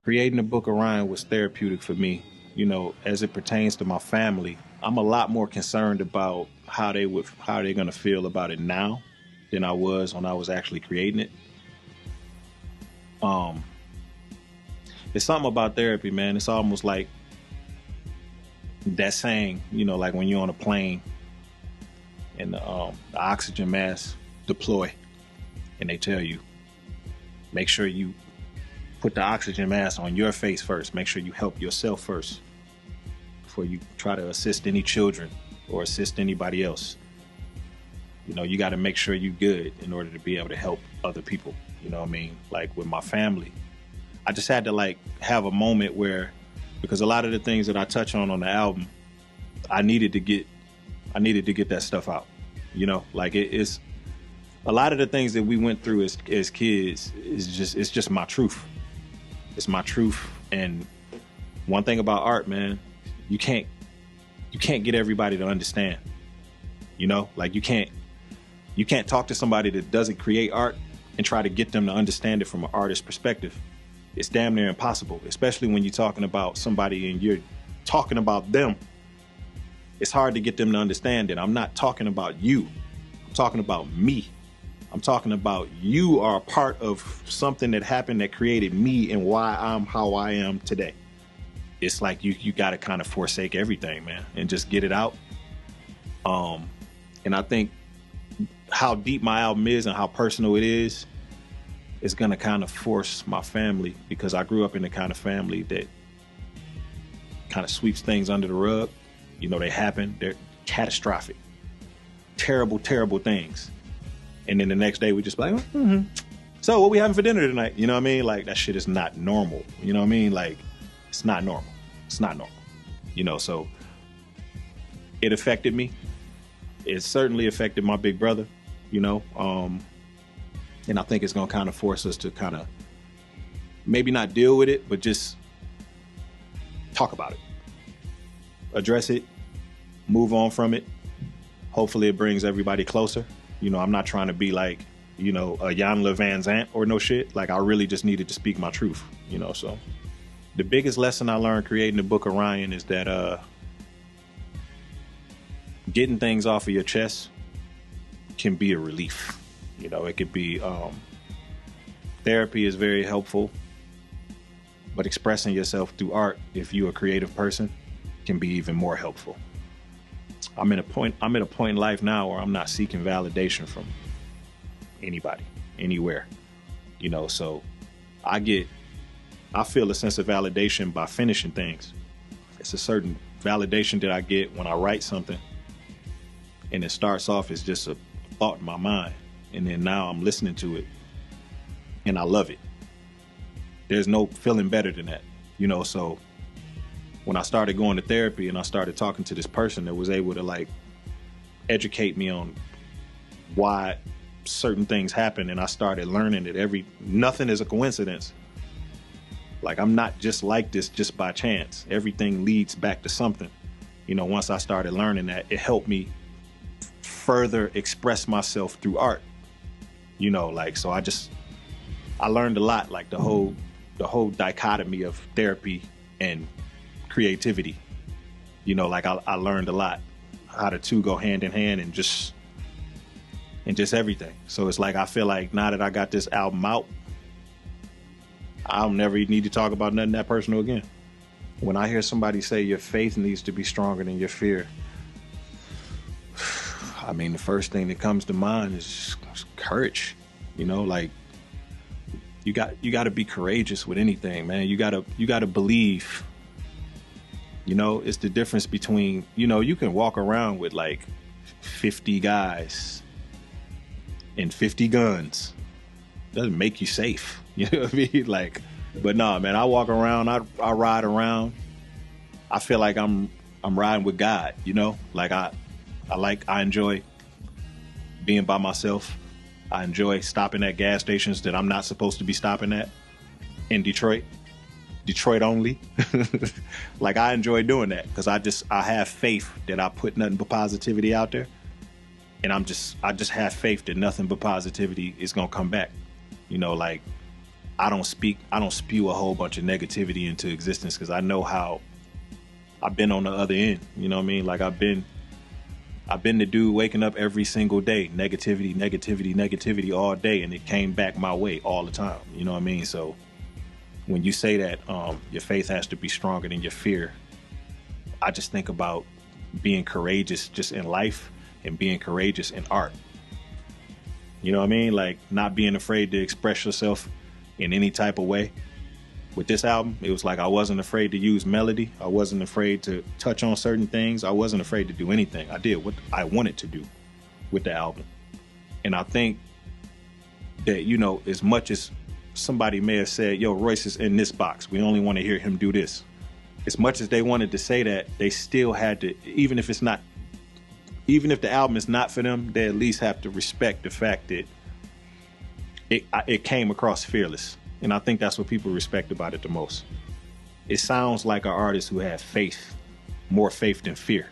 Creating the Book of Ryan was therapeutic for me. You know, as it pertains to my family, I'm a lot more concerned about how they're gonna feel about it now than I was when I was actually creating it. Um, it's something about therapy, man. It's almost like that saying, you know, like when you're on a plane and the oxygen mask deploy, and they tell you, make sure you put the oxygen mask on your face first. Make sure you help yourself first before you try to assist any children or assist anybody else. You know, you got to make sure you're good in order to be able to help other people. You know what I mean? Like with my family, I just had to like have a moment where, because a lot of the things that I touch on the album, I needed to get that stuff out. You know, like it's a lot of the things that we went through as kids it's just my truth. It's my truth. And one thing about art, man, you can't get everybody to understand. You know, like you can't talk to somebody that doesn't create art and try to get them to understand it from an artist's perspective. It's damn near impossible, especially when you're talking about somebody and you're talking about them. It's hard to get them to understand it. I'm not talking about you. I'm talking about me. I'm talking about you are a part of something that happened that created me and why I'm how I am today. It's like you got to kind of forsake everything, man, and just get it out. And I think how deep my album is and how personal it is going to kind of force my family, because I grew up in the kind of family that kind of sweeps things under the rug. You know, they happen. They're catastrophic, terrible, terrible things. And then the next day we just like, so what we having for dinner tonight? You know what I mean? Like that shit is not normal. You know what I mean? Like it's not normal. It's not normal. You know, so it affected me. It certainly affected my big brother, you know. And I think it's gonna kind of force us to kind of maybe not deal with it, but just talk about it. Address it, move on from it. Hopefully it brings everybody closer. You know, I'm not trying to be like, you know, a Yanla Van Zant or no shit. Like I really just needed to speak my truth, you know. So the biggest lesson I learned creating the Book of Ryan is that getting things off of your chest can be a relief. You know, it could be therapy is very helpful, but expressing yourself through art, if you're a creative person, can be even more helpful. I'm at a point in life now where I'm not seeking validation from anybody, anywhere. You know, so I feel a sense of validation by finishing things. It's a certain validation that I get when I write something, and it starts off as just a thought in my mind, and then now I'm listening to it and I love it. There's no feeling better than that, you know. So when I started going to therapy and I started talking to this person that was able to like educate me on why certain things happen, and I started learning that nothing is a coincidence. Like I'm not just like this just by chance. Everything leads back to something. You know, once I started learning that, it helped me further express myself through art. You know, like, so I learned a lot, like the whole dichotomy of therapy and creativity. You know, like I learned a lot how the two go hand in hand, and just everything. So it's like I feel like now that I got this album out, I'll never need to talk about nothing that personal again. When I hear somebody say your faith needs to be stronger than your fear, I mean, the first thing that comes to mind is courage. You know, like you got to be courageous with anything, man. You got to believe. You know, it's the difference between, you know, you can walk around with like 50 guys and 50 guns. Doesn't make you safe. You know what I mean? Like, but nah, man, I walk around, I ride around. I feel like I'm riding with God, you know? Like I enjoy being by myself. I enjoy stopping at gas stations that I'm not supposed to be stopping at in Detroit only. Like I enjoy doing that because I have faith that I put nothing but positivity out there, and I just have faith that nothing but positivity is gonna come back. You know, like I don't spew a whole bunch of negativity into existence, because I know how I've been on the other end. You know what I mean? Like I've been the dude waking up every single day, negativity all day, and it came back my way all the time. You know what I mean? So when you say that your faith has to be stronger than your fear, I just think about being courageous just in life and being courageous in art. You know what I mean? Like not being afraid to express yourself in any type of way. With this album, it was like I wasn't afraid to use melody. I wasn't afraid to touch on certain things. I wasn't afraid to do anything. I did what I wanted to do with the album. And I think that, you know, as much as somebody may have said, yo, Royce is in this box, we only want to hear him do this. As much as they wanted to say that, they still had to, even if the album is not for them, they at least have to respect the fact that it came across fearless. And I think that's what people respect about it the most. It sounds like an artist who had faith, more faith than fear.